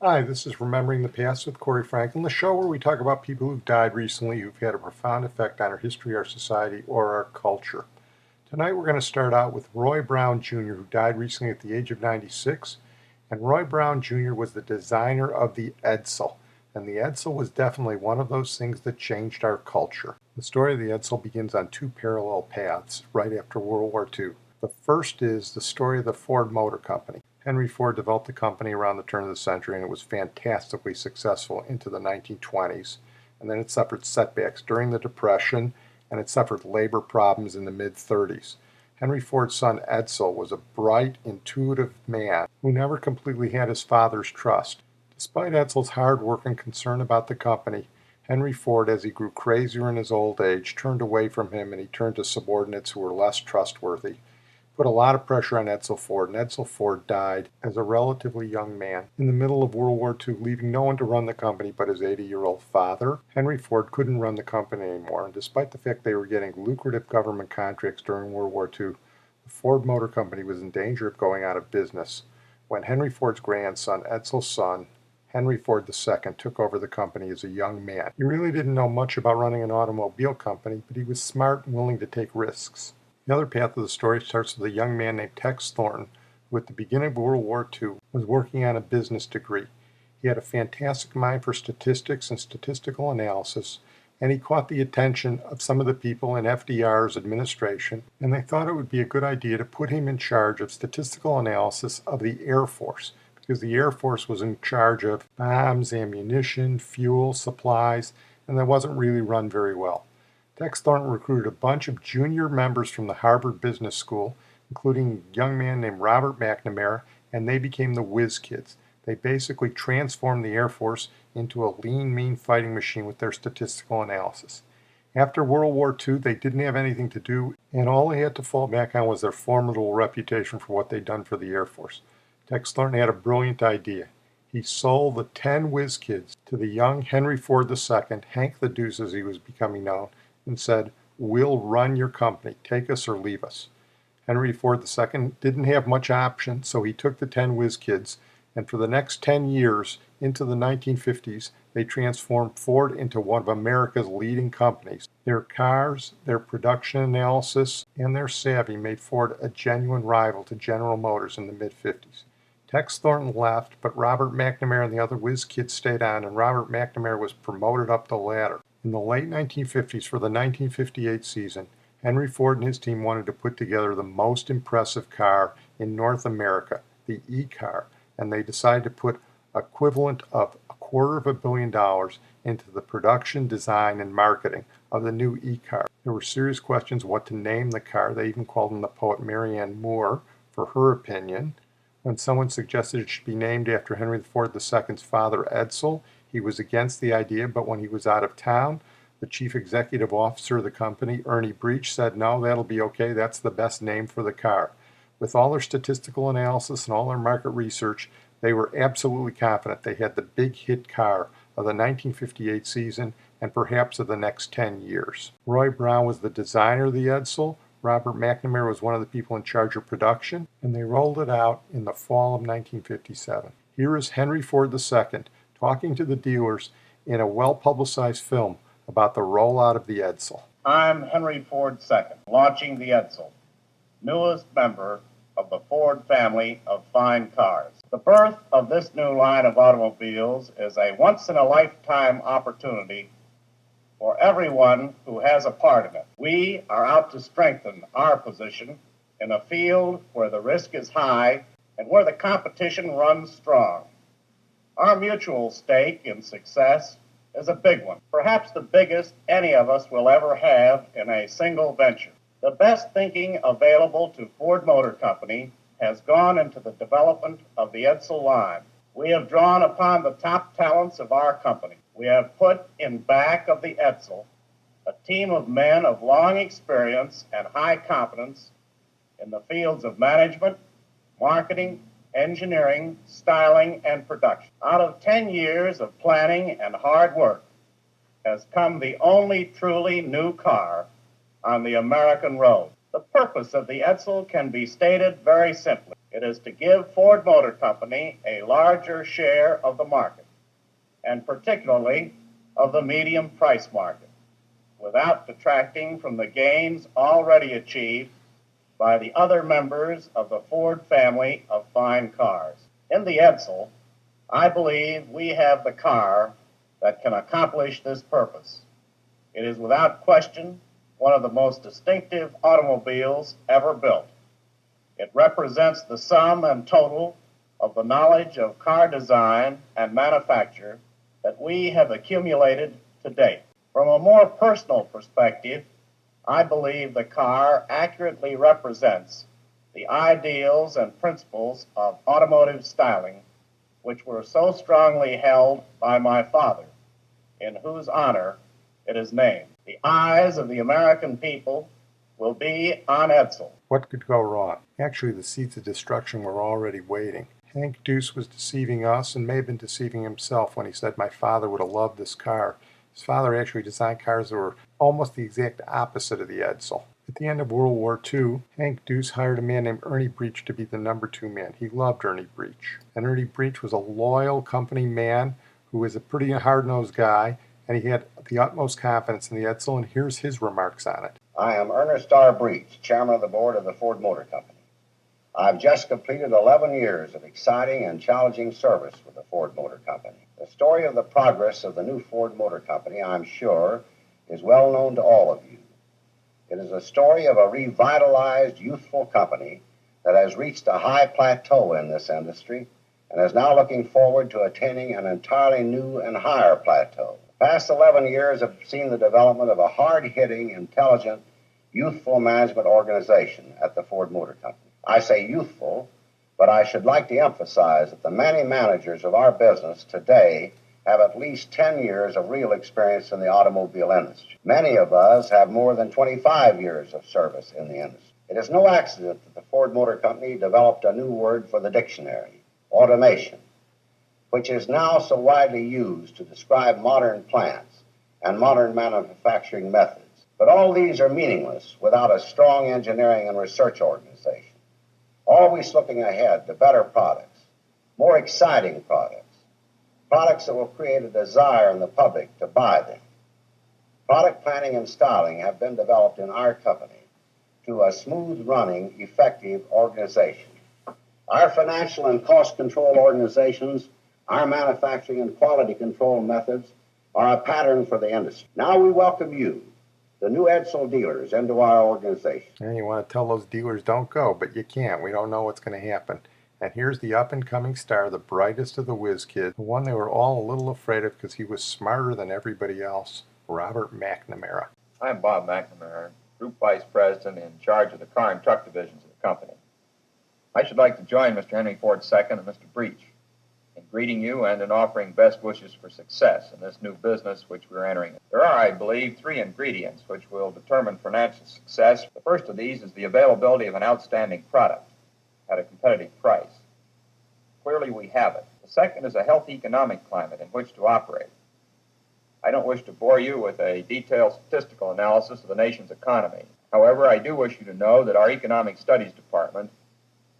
Hi, this is Remembering the Past with Corey Franklin, the show where we talk about people who've died recently who've had a profound effect on our history, our society, or our culture. Tonight we're going to start out with Roy Brown Jr., who died recently at the age of 96. And Roy Brown Jr. was the designer of the Edsel. And the Edsel was definitely one of those things that changed our culture. The story of the Edsel begins on two parallel paths right after World War II. The first is the story of the Ford Motor Company. Henry Ford developed the company around the turn of the century, and it was fantastically successful into the 1920s. And then it suffered setbacks during the Depression, and it suffered labor problems in the mid-30s. Henry Ford's son Edsel was a bright, intuitive man who never completely had his father's trust. Despite Edsel's hard work and concern about the company, Henry Ford, as he grew crazier in his old age, turned away from him and he turned to subordinates who were less trustworthy. Put a lot of pressure on Edsel Ford, and Edsel Ford died as a relatively young man in the middle of World War II, leaving no one to run the company but his 80-year-old father. Henry Ford couldn't run the company anymore, and despite the fact they were getting lucrative government contracts during World War II, the Ford Motor Company was in danger of going out of business when Henry Ford's grandson, Edsel's son, Henry Ford II, took over the company as a young man. He really didn't know much about running an automobile company, but he was smart and willing to take risks. The other path of the story starts with a young man named Tex Thornton, who at the beginning of World War II was working on a business degree. He had a fantastic mind for statistics and statistical analysis, and he caught the attention of some of the people in FDR's administration, and they thought it would be a good idea to put him in charge of statistical analysis of the Air Force, because the Air Force was in charge of bombs, ammunition, fuel, supplies, and that wasn't really run very well. Tex Thornton recruited a bunch of junior members from the Harvard Business School, including a young man named Robert McNamara, and they became the Whiz Kids. They basically transformed the Air Force into a lean, mean fighting machine with their statistical analysis. After World War II, they didn't have anything to do, and all they had to fall back on was their formidable reputation for what they'd done for the Air Force. Tex Thornton had a brilliant idea. He sold the 10 Whiz Kids to the young Henry Ford II, Hank the Deuce as he was becoming known, and said, "We'll run your company, take us or leave us." Henry Ford II didn't have much option, so he took the 10 Whiz Kids, and for the next 10 years, into the 1950s, they transformed Ford into one of America's leading companies. Their cars, their production analysis, and their savvy made Ford a genuine rival to General Motors in the mid-50s. Tex Thornton left, but Robert McNamara and the other Whiz Kids stayed on, and Robert McNamara was promoted up the ladder. In the late 1950s, for the 1958 season, Henry Ford and his team wanted to put together the most impressive car in North America, the E-car, and they decided to put equivalent of $250 million into the production, design, and marketing of the new E-car. There were serious questions what to name the car. They even called on the poet Marianne Moore for her opinion. When someone suggested it should be named after Henry Ford II's father, Edsel, he was against the idea, but when he was out of town, the chief executive officer of the company, Ernie Breach, said, "No, that'll be okay. That's the best name for the car." With all their statistical analysis and all their market research, they were absolutely confident they had the big hit car of the 1958 season and perhaps of the next 10 years. Roy Brown was the designer of the Edsel. Robert McNamara was one of the people in charge of production, and they rolled it out in the fall of 1957. Here is Henry Ford II talking to the dealers in a well-publicized film about the rollout of the Edsel. I'm Henry Ford II, launching the Edsel, newest member of the Ford family of fine cars. The birth of this new line of automobiles is a once-in-a-lifetime opportunity for everyone who has a part in it. We are out to strengthen our position in a field where the risk is high and where the competition runs strong. Our mutual stake in success is a big one, perhaps the biggest any of us will ever have in a single venture. The best thinking available to Ford Motor Company has gone into the development of the Edsel line. We have drawn upon the top talents of our company. We have put in back of the Edsel a team of men of long experience and high competence in the fields of management, marketing, engineering, styling, and production. Out of 10 years of planning and hard work has come the only truly new car on the American road. The purpose of the Edsel can be stated very simply. It is to give Ford Motor Company a larger share of the market, and particularly of the medium price market, without detracting from the gains already achieved by the other members of the Ford family of fine cars. In the Edsel, I believe we have the car that can accomplish this purpose. It is without question one of the most distinctive automobiles ever built. It represents the sum and total of the knowledge of car design and manufacture that we have accumulated to date. From a more personal perspective, I believe the car accurately represents the ideals and principles of automotive styling, which were so strongly held by my father, in whose honor it is named. The eyes of the American people will be on Edsel. What could go wrong? Actually, the seeds of destruction were already waiting. Hank Deuce was deceiving us and may have been deceiving himself when he said my father would have loved this car. His father actually designed cars that were almost the exact opposite of the Edsel. At the end of World War II, Hank Deuce hired a man named Ernie Breech to be the number 2 man. He loved Ernie Breech. And Ernie Breech was a loyal company man who was a pretty hard-nosed guy, and he had the utmost confidence in the Edsel, and here's his remarks on it. I am Ernest R. Breech, chairman of the board of the Ford Motor Company. I've just completed 11 years of exciting and challenging service with the Ford Motor Company. The story of the progress of the new Ford Motor Company, I'm sure, is well known to all of you. It is a story of a revitalized, youthful company that has reached a high plateau in this industry and is now looking forward to attaining an entirely new and higher plateau. The past 11 years have seen the development of a hard-hitting, intelligent, youthful management organization at the Ford Motor Company. I say youthful, but I should like to emphasize that the many managers of our business today have at least 10 years of real experience in the automobile industry. Many of us have more than 25 years of service in the industry. It is no accident that the Ford Motor Company developed a new word for the dictionary, automation, which is now so widely used to describe modern plants and modern manufacturing methods. But all these are meaningless without a strong engineering and research organization, always looking ahead to better products, more exciting products, products that will create a desire in the public to buy them. Product planning and styling have been developed in our company to a smooth-running, effective organization. Our financial and cost control organizations, our manufacturing and quality control methods are a pattern for the industry. Now we welcome you, the new Edsel dealers, into our organization. And you want to tell those dealers don't go, but you can't. We don't know what's going to happen. And here's the up-and-coming star, the brightest of the Whiz Kids, the one they were all a little afraid of because he was smarter than everybody else, Robert McNamara. I'm Bob McNamara, Group Vice President in charge of the car and truck divisions of the company. I should like to join Mr. Henry Ford II and Mr. Breech in greeting you and in offering best wishes for success in this new business which we're entering. There are, I believe, 3 ingredients which will determine financial success. The first of these is the availability of an outstanding product at a competitive price. Clearly, we have it. The second is a healthy economic climate in which to operate. I don't wish to bore you with a detailed statistical analysis of the nation's economy. However, I do wish you to know that our Economic Studies Department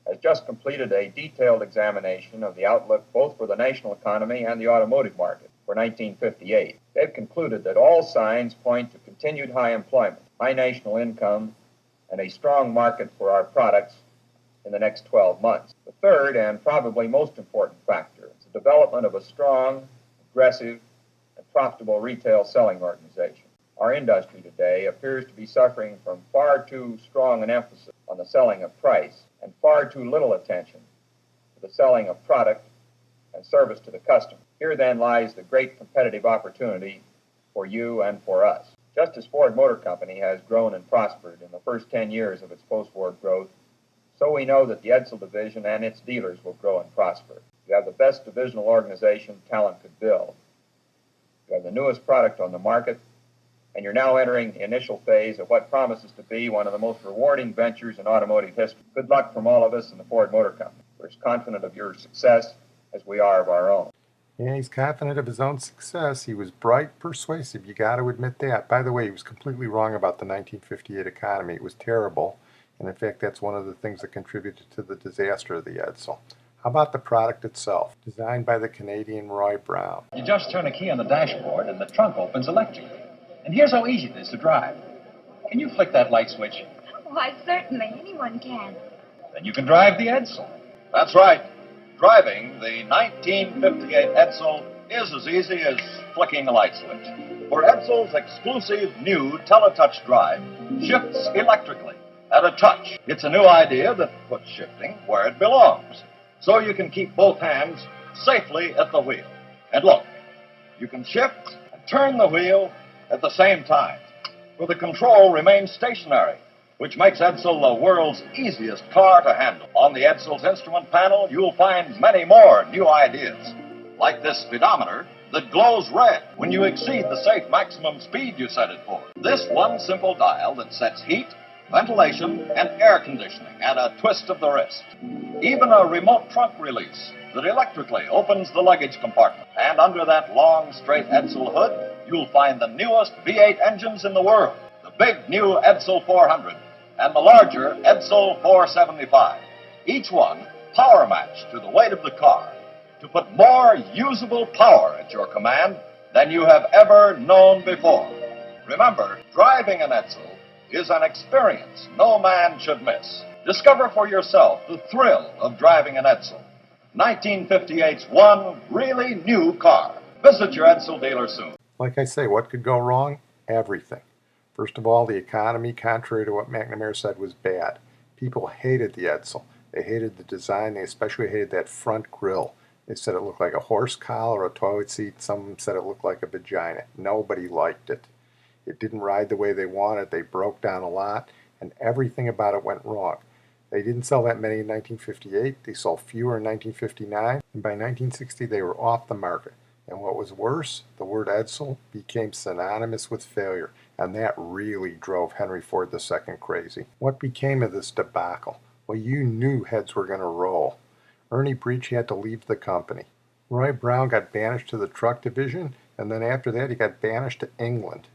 has just completed a detailed examination of the outlook both for the national economy and the automotive market for 1958. They've concluded that all signs point to continued high employment, high national income, and a strong market for our products in the next 12 months. The third, and probably most important factor, is the development of a strong, aggressive, and profitable retail selling organization. Our industry today appears to be suffering from far too strong an emphasis on the selling of price and far too little attention to the selling of product and service to the customer. Here then lies the great competitive opportunity for you and for us. Just as Ford Motor Company has grown and prospered in the first 10 years of its post-war growth, so we know that the Edsel division and its dealers will grow and prosper. You have the best divisional organization talent could build. You have the newest product on the market, and you're now entering the initial phase of what promises to be one of the most rewarding ventures in automotive history. Good luck from all of us in the Ford Motor Company. We're as confident of your success as we are of our own. Yeah, he's confident of his own success. He was bright, persuasive. You got to admit that. By the way, he was completely wrong about the 1958 economy. It was terrible. And in fact, that's one of the things that contributed to the disaster of the Edsel. How about the product itself? Designed by the Canadian Roy Brown. You just turn a key on the dashboard and the trunk opens electrically. And here's how easy it is to drive. Can you flick that light switch? Why, certainly. Anyone can. Then you can drive the Edsel. That's right. Driving the 1958 Edsel is as easy as flicking a light switch. For Edsel's exclusive new Teletouch drive shifts electrically at a touch. It's a new idea that puts shifting where it belongs, so you can keep both hands safely at the wheel. And look, you can shift and turn the wheel at the same time, for the control remains stationary, which makes Edsel the world's easiest car to handle. On the Edsel's instrument panel, you'll find many more new ideas, like this speedometer that glows red when you exceed the safe maximum speed you set it for. This one simple dial that sets heat, ventilation, and air conditioning at a twist of the wrist. Even a remote trunk release that electrically opens the luggage compartment. And under that long, straight Edsel hood, you'll find the newest V8 engines in the world. The big new Edsel 400 and the larger Edsel 475. Each one power matched to the weight of the car to put more usable power at your command than you have ever known before. Remember, driving an Edsel is an experience no man should miss. Discover for yourself the thrill of driving an Edsel, 1958's one really new car. Visit your Edsel dealer soon. Like I say, what could go wrong? Everything. First of all, the economy, contrary to what McNamara said, was bad. People hated the Edsel. They hated the design. They especially hated that front grille. They said it looked like a horse collar or a toilet seat. Some of them said it looked like a vagina. Nobody liked it. It didn't ride the way they wanted. They broke down a lot, and everything about it went wrong. They didn't sell that many in 1958. They sold fewer in 1959, and by 1960 they were off the market. And what was worse, the word Edsel became synonymous with failure, and that really drove Henry Ford II crazy. What became of this debacle? Well, you knew heads were going to roll. Ernie Breech had to leave the company. Roy Brown got banished to the truck division, and then after that he got banished to England.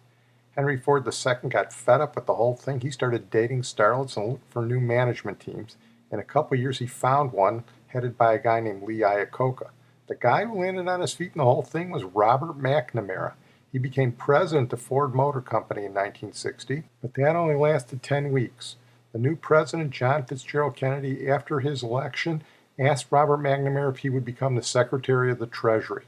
Henry Ford II got fed up with the whole thing. He started dating starlets and looked for new management teams. In a couple of years he found one headed by a guy named Lee Iacocca. The guy who landed on his feet in the whole thing was Robert McNamara. He became president of Ford Motor Company in 1960, but that only lasted 10 weeks. The new president, John Fitzgerald Kennedy, after his election, asked Robert McNamara if he would become the Secretary of the Treasury.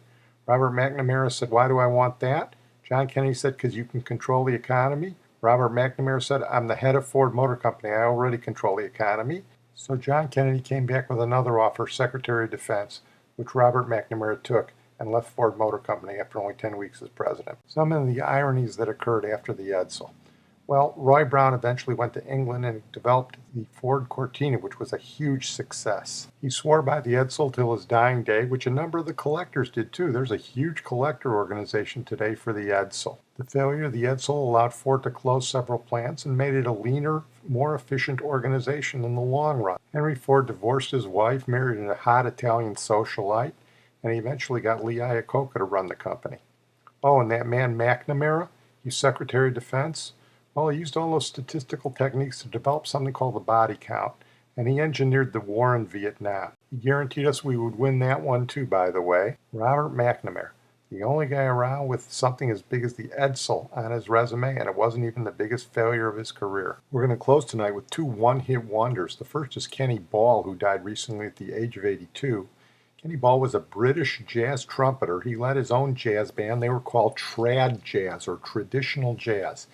Robert McNamara said, "Why do I want that?" John Kennedy said, "Because you can control the economy." Robert McNamara said, "I'm the head of Ford Motor Company. I already control the economy." So John Kennedy came back with another offer, Secretary of Defense, which Robert McNamara took and left Ford Motor Company after only 10 weeks as president. Some of the ironies that occurred after the Edsel. Well, Roy Brown eventually went to England and developed the Ford Cortina, which was a huge success. He swore by the Edsel till his dying day, which a number of the collectors did too. There's a huge collector organization today for the Edsel. The failure of the Edsel allowed Ford to close several plants and made it a leaner, more efficient organization in the long run. Henry Ford divorced his wife, married a hot Italian socialite, and he eventually got Lee Iacocca to run the company. Oh, and that man McNamara, he's Secretary of Defense. Well, he used all those statistical techniques to develop something called the body count, and he engineered the war in Vietnam. He guaranteed us we would win that one too, by the way. Robert McNamara, the only guy around with something as big as the Edsel on his resume, and it wasn't even the biggest failure of his career. We're going to close tonight with two one-hit wonders. The first is Kenny Ball, who died recently at the age of 82. Kenny Ball was a British jazz trumpeter. He led his own jazz band. They were called trad jazz, or traditional jazz.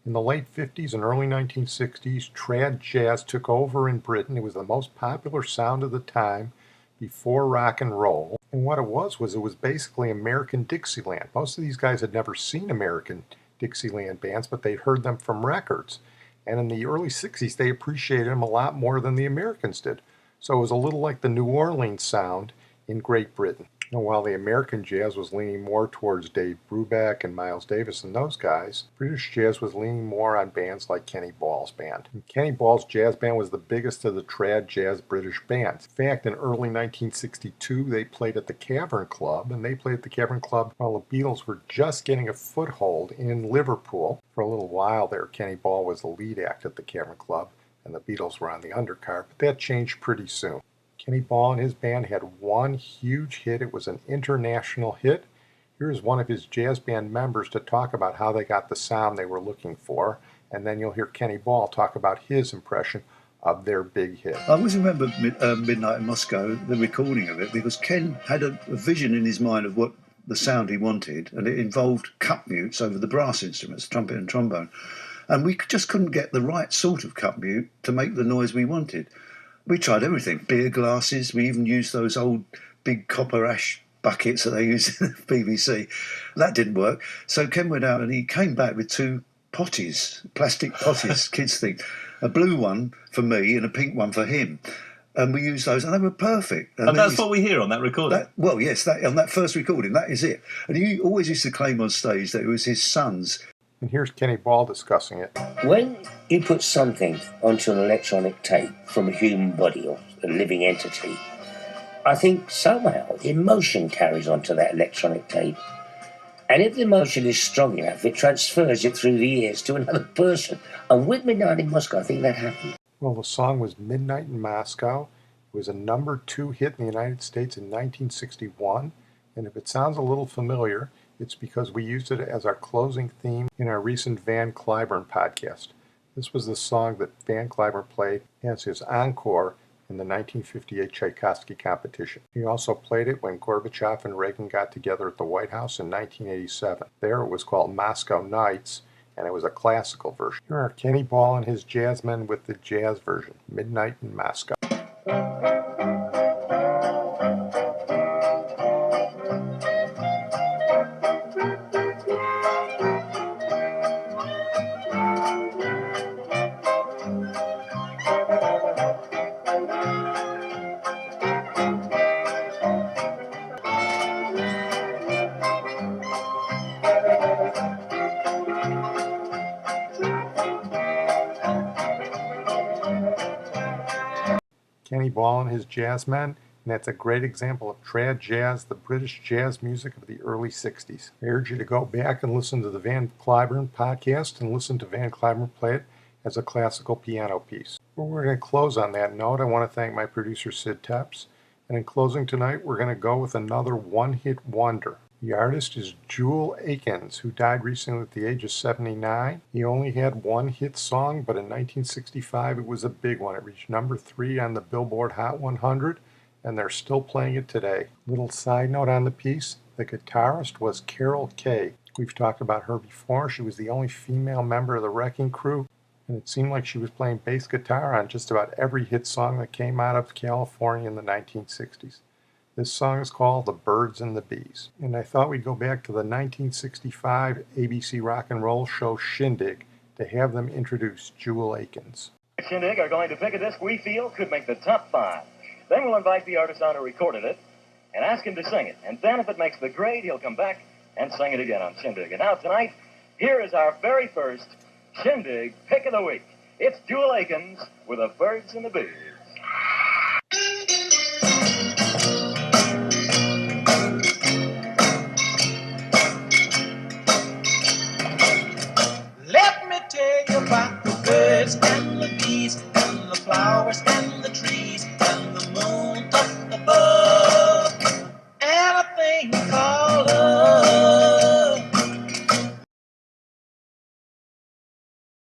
In the late 50s and early 1960s, trad jazz took over in Britain. It was the most popular sound of the time before rock and roll. And what it was basically American Dixieland. Most of these guys had never seen American Dixieland bands, but they'd heard them from records. And in the early 60s, they appreciated them a lot more than the Americans did. So it was a little like the New Orleans sound in Great Britain. And while the American jazz was leaning more towards Dave Brubeck and Miles Davis and those guys, British jazz was leaning more on bands like Kenny Ball's band. And Kenny Ball's jazz band was the biggest of the trad jazz British bands. In fact, in early 1962, they played at the Cavern Club, and they played at the Cavern Club while the Beatles were just getting a foothold in Liverpool. For a little while there, Kenny Ball was the lead act at the Cavern Club. and the Beatles were on the undercard, but that changed pretty soon. Kenny Ball and his band had one huge hit. It was an international hit. Here's one of his jazz band members to talk about how they got the sound they were looking for, and then you'll hear Kenny Ball talk about his impression of their big hit. I always remember Midnight in Moscow, the recording of it, because Ken had a vision in his mind of what the sound he wanted, and it involved cup mutes over the brass instruments, trumpet and trombone. And we just couldn't get the right sort of cup mute to make the noise we wanted. We tried everything, beer glasses, we even used those old big copper ash buckets that they use in the BBC. That didn't work. So Ken went out and he came back with two potties, plastic potties, kids think. A blue one for me and a pink one for him. And we used those, and they were perfect. And that's what we hear on that recording? Yes, on that first recording, that is it. And he always used to claim on stage that it was his son's. And here's Kenny Ball discussing it. When you put something onto an electronic tape from a human body or a living entity, I think somehow emotion carries onto that electronic tape. And if the emotion is strong enough, it transfers it through the ears to another person. And with Midnight in Moscow, I think that happened. Well, the song was Midnight in Moscow. It was a #2 hit in the United States in 1961. And if it sounds a little familiar, it's because we used it as our closing theme in our recent Van Cliburn podcast. This was the song that Van Cliburn played as his encore in the 1958 Tchaikovsky competition. He also played it when Gorbachev and Reagan got together at the White House in 1987. There it was called Moscow Nights, and it was a classical version. Here are Kenny Ball and his jazzmen with the jazz version, Midnight in Moscow. Kenny Ball and his jazzmen, and that's a great example of trad jazz, the British jazz music of the early 60s. I urge you to go back and listen to the Van Cliburn podcast and listen to Van Cliburn play it as a classical piano piece. Well, we're going to close on that note. I want to thank my producer Sid Tepps, and in closing tonight, we're going to go with another one-hit wonder. The artist is Jewel Akens, who died recently at the age of 79. He only had one hit song, but in 1965 it was a big one. It reached #3 on the Billboard Hot 100, and they're still playing it today. Little side note on the piece, the guitarist was Carol Kay. We've talked about her before. She was the only female member of the Wrecking Crew, and it seemed like she was playing bass guitar on just about every hit song that came out of California in the 1960s. This song is called The Birds and the Bees. And I thought we'd go back to the 1965 ABC rock and roll show Shindig to have them introduce Jewel Akens. Shindig are going to pick a disc we feel could make the top 5. Then we'll invite the artist on who recorded it and ask him to sing it. And then if it makes the grade, he'll come back and sing it again on Shindig. And now tonight, here is our very first Shindig Pick of the Week. It's Jewel Akens with The Birds and the Bees.